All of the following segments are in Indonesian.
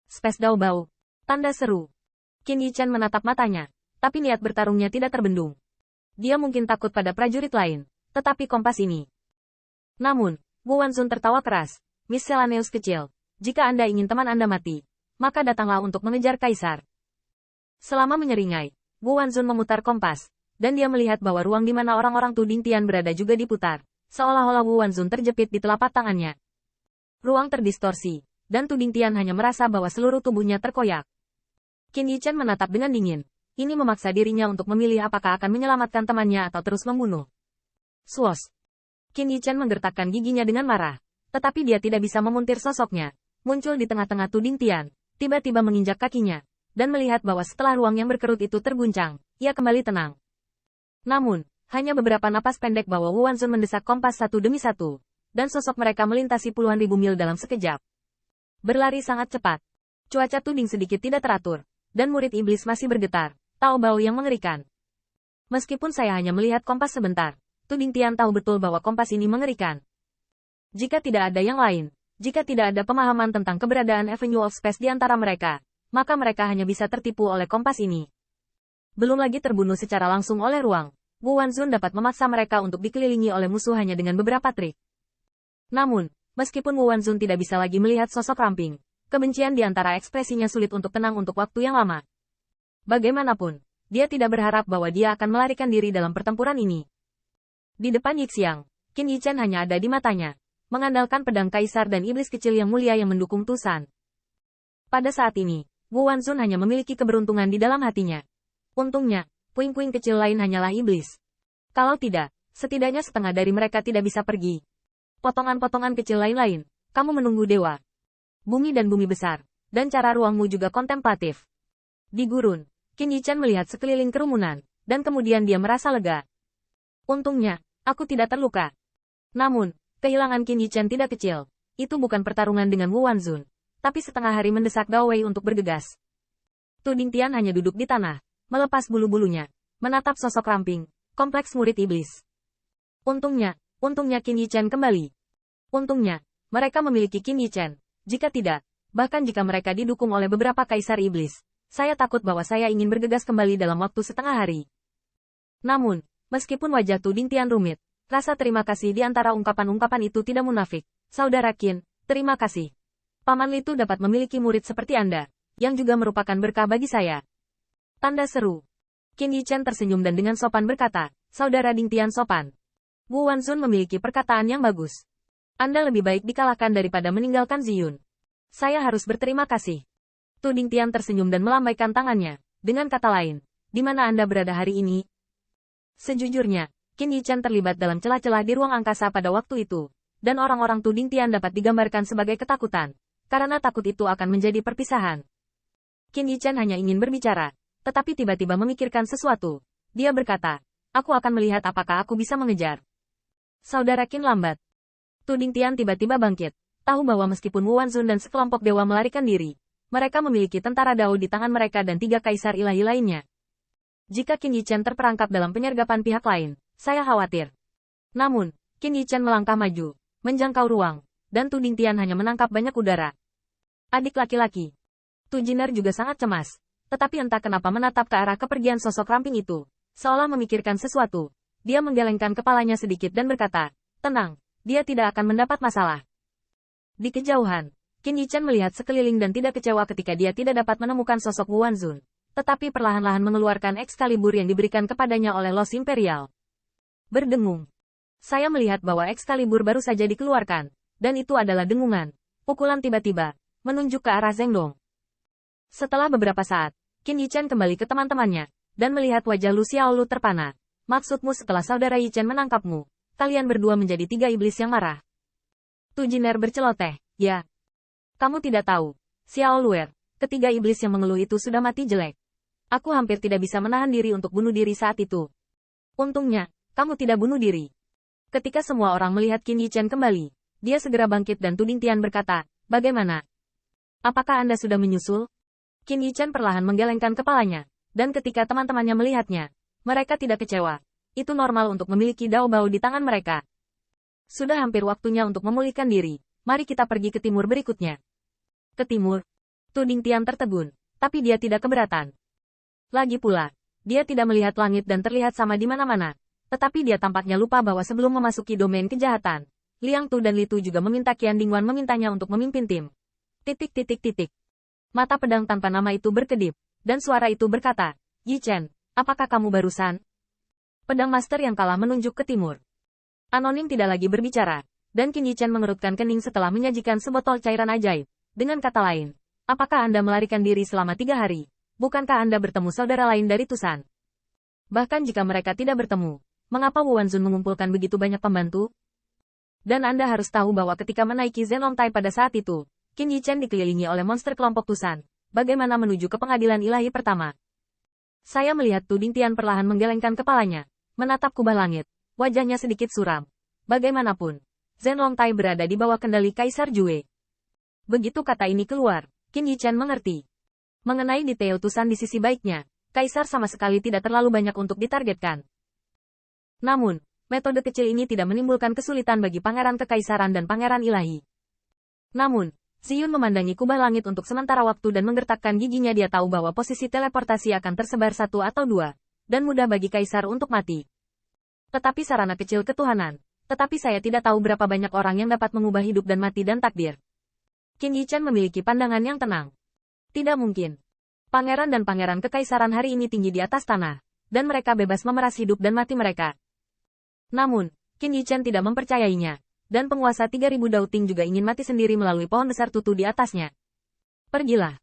Space Dao Bao. Tanda seru. Qin Yichan menatap matanya, tapi niat bertarungnya tidak terbendung. Dia mungkin takut pada prajurit lain, tetapi kompas ini. Namun, Wu Wanzun tertawa keras. Miscellaneous kecil, jika Anda ingin teman Anda mati, maka datanglah untuk mengejar kaisar. Selama menyeringai, Wu Wanzun memutar kompas, dan dia melihat bahwa ruang di mana orang-orang Tuding Tian berada juga diputar, seolah-olah Wu Wanzun terjepit di telapak tangannya. Ruang terdistorsi, dan Tuding Tian hanya merasa bahwa seluruh tubuhnya terkoyak. Qin Yichan menatap dengan dingin. Ini memaksa dirinya untuk memilih apakah akan menyelamatkan temannya atau terus membunuh. Swoosh. Qin Yichan menggertakkan giginya dengan marah, tetapi dia tidak bisa memuntir sosoknya. Muncul di tengah-tengah Tuding Tian, tiba-tiba menginjak kakinya, dan melihat bahwa setelah ruang yang berkerut itu terguncang, ia kembali tenang. Namun, hanya beberapa napas pendek bahwa Wu Wanzun mendesak kompas satu demi satu, dan sosok mereka melintasi puluhan ribu mil dalam sekejap. Berlari sangat cepat. Cuaca Tuding sedikit tidak teratur, dan murid iblis masih bergetar. Tao Bao yang mengerikan. Meskipun saya hanya melihat kompas sebentar, Tuding Tian tahu betul bahwa kompas ini mengerikan. Jika tidak ada yang lain, jika tidak ada pemahaman tentang keberadaan Avenue of Space di antara mereka, maka mereka hanya bisa tertipu oleh kompas ini. Belum lagi terbunuh secara langsung oleh ruang, Wu Wanzun dapat memaksa mereka untuk dikelilingi oleh musuh hanya dengan beberapa trik. Namun, meskipun Wu Wanzun tidak bisa lagi melihat sosok ramping, kebencian di antara ekspresinya sulit untuk tenang untuk waktu yang lama. Bagaimanapun, dia tidak berharap bahwa dia akan melarikan diri dalam pertempuran ini. Di depan Yixiang, Qin Yichan hanya ada di matanya, mengandalkan pedang kaisar dan iblis kecil yang mulia yang mendukung Tusan. Pada saat ini, Wu Wanzun hanya memiliki keberuntungan di dalam hatinya. Untungnya, puing-puing kecil lain hanyalah iblis. Kalau tidak, setidaknya setengah dari mereka tidak bisa pergi. Potongan-potongan kecil lain-lain, kamu menunggu dewa. Bumi dan bumi besar, dan cara ruangmu juga kontemplatif. Di gurun, Qin Yichan melihat sekeliling kerumunan, dan kemudian dia merasa lega. Untungnya, aku tidak terluka. Namun, kehilangan Qin Yichan tidak kecil. Itu bukan pertarungan dengan Wu Wanzun, tapi setengah hari mendesak Dao Wei untuk bergegas. Tuding Tian hanya duduk di tanah, melepas bulu-bulunya, menatap sosok ramping, kompleks murid iblis. Untungnya Qin Yichan kembali. Untungnya, mereka memiliki Qin Yichan. Jika tidak, bahkan jika mereka didukung oleh beberapa kaisar iblis, saya takut bahwa saya ingin bergegas kembali dalam waktu setengah hari. Namun, meskipun wajah Tuding Tian rumit, rasa terima kasih di antara ungkapan-ungkapan itu tidak munafik. Saudara Qin, terima kasih. Paman Litu dapat memiliki murid seperti Anda, yang juga merupakan berkah bagi saya. Tanda seru. Qin Yichan tersenyum dan dengan sopan berkata, Saudara Ding Tian sopan. Wu Wanzun memiliki perkataan yang bagus. Anda lebih baik dikalahkan daripada meninggalkan Ziyun. Saya harus berterima kasih. Tuding Tian tersenyum dan melambaikan tangannya. Dengan kata lain, di mana Anda berada hari ini? Sejujurnya, Qin Yichan terlibat dalam celah-celah di ruang angkasa pada waktu itu, dan orang-orang Tuding Tian dapat digambarkan sebagai ketakutan, karena takut itu akan menjadi perpisahan. Qin Yichan hanya ingin berbicara, tetapi tiba-tiba memikirkan sesuatu. Dia berkata, aku akan melihat apakah aku bisa mengejar. Saudara Qin lambat. Tuding Tian tiba-tiba bangkit, tahu bahwa meskipun Wu Wanzun dan sekelompok dewa melarikan diri, mereka memiliki tentara Dao di tangan mereka dan 3 kaisar ilahi lainnya. Jika Qin Yichan terperangkap dalam penyergapan pihak lain, saya khawatir. Namun, Qin Yichan melangkah maju, menjangkau ruang, dan Tuding Tian hanya menangkap banyak udara. Adik laki-laki. Tu Jinar juga sangat cemas, tetapi entah kenapa menatap ke arah kepergian sosok ramping itu, seolah memikirkan sesuatu. Dia menggelengkan kepalanya sedikit dan berkata, tenang, dia tidak akan mendapat masalah. Di kejauhan, Qin Yichan melihat sekeliling dan tidak kecewa ketika dia tidak dapat menemukan sosok Wu Wanzun, tetapi perlahan-lahan mengeluarkan Excalibur yang diberikan kepadanya oleh Los Imperial. Berdengung. Saya melihat bahwa Excalibur baru saja dikeluarkan, dan itu adalah dengungan. Pukulan tiba-tiba, menunjuk ke arah Zhengdong. Setelah beberapa saat, Qin Yichan kembali ke teman-temannya, dan melihat wajah Lu Xiaolu terpana. Maksudmu setelah saudara Yichan menangkapmu, kalian berdua menjadi 3 iblis yang marah. Tu Jinar berceloteh, ya. Kamu tidak tahu, Xiao Luer, ketiga iblis yang mengeluh itu sudah mati jelek. Aku hampir tidak bisa menahan diri untuk bunuh diri saat itu. Untungnya, kamu tidak bunuh diri. Ketika semua orang melihat Qin Yichan kembali, dia segera bangkit dan Tuding Tian berkata, bagaimana? Apakah Anda sudah menyusul? Qin Yichan perlahan menggelengkan kepalanya, dan ketika teman-temannya melihatnya, mereka tidak kecewa. Itu normal untuk memiliki Dao Bao di tangan mereka. Sudah hampir waktunya untuk memulihkan diri. Mari kita pergi ke timur berikutnya. Ke timur. Tu Dingtian tertegun, tapi dia tidak keberatan. Lagi pula, dia tidak melihat langit dan terlihat sama di mana-mana. Tetapi dia tampaknya lupa bahwa sebelum memasuki domain kejahatan, Liang Tu dan Li Tu juga meminta Qian Dingwan memintanya untuk memimpin tim. Mata pedang tanpa nama itu berkedip, dan suara itu berkata, Yi Chen, apakah kamu barusan? Pedang master yang kalah menunjuk ke timur. Anonim tidak lagi berbicara, dan Qin Yi Chen mengerutkan kening setelah menyajikan sebotol cairan ajaib. Dengan kata lain, apakah Anda melarikan diri selama 3 hari? Bukankah Anda bertemu saudara lain dari Tusan? Bahkan jika mereka tidak bertemu, mengapa Wu Wanzun mengumpulkan begitu banyak pembantu? Dan Anda harus tahu bahwa ketika menaiki Zenlong Tai pada saat itu, Qin Yi Chen dikelilingi oleh monster kelompok Tusan. Bagaimana menuju ke pengadilan ilahi pertama? Saya melihat Tu Dingtian perlahan menggelengkan kepalanya, menatap kubah langit, wajahnya sedikit suram. Bagaimanapun, Zenlong Tai berada di bawah kendali Kaisar Jue. Begitu kata ini keluar, Qin Yi Chen mengerti. Mengenai detail Tusan di sisi baiknya, Kaisar sama sekali tidak terlalu banyak untuk ditargetkan. Namun, metode kecil ini tidak menimbulkan kesulitan bagi Pangeran Kekaisaran dan Pangeran Ilahi. Namun, Ziyun memandangi kubah langit untuk sementara waktu dan menggertakkan giginya. Dia tahu bahwa posisi teleportasi akan tersebar 1 atau 2, dan mudah bagi Kaisar untuk mati. Tetapi sarana kecil ketuhanan. Tetapi saya tidak tahu berapa banyak orang yang dapat mengubah hidup dan mati dan takdir. Qin Yi Chen memiliki pandangan yang tenang. Tidak mungkin. Pangeran dan Pangeran Kekaisaran hari ini tinggi di atas tanah, dan mereka bebas memeras hidup dan mati mereka. Namun, Qin Yi Chen tidak mempercayainya, dan penguasa 3000 Dauting juga ingin mati sendiri melalui pohon besar tutu di atasnya. Pergilah.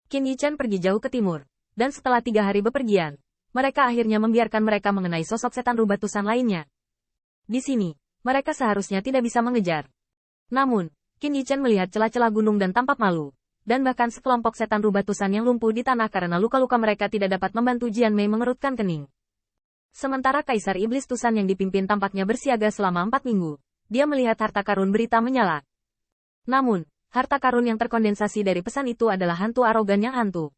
Qin Yi Chen pergi jauh ke timur, dan setelah 3 hari bepergian, mereka akhirnya membiarkan mereka mengenai sosok setan rubah Tusan lainnya. Di sini, mereka seharusnya tidak bisa mengejar. Namun, Qin Yi Chen melihat celah-celah gunung dan tampak malu, dan bahkan sekelompok setan rubah Tusan yang lumpuh di tanah karena luka-luka mereka tidak dapat membantu Jian Mei mengerutkan kening. Sementara Kaisar Iblis Tusan yang dipimpin tampaknya bersiaga selama 4 minggu. Dia melihat harta karun berita menyala. Namun, harta karun yang terkondensasi dari pesan itu adalah hantu arogan yang hantu.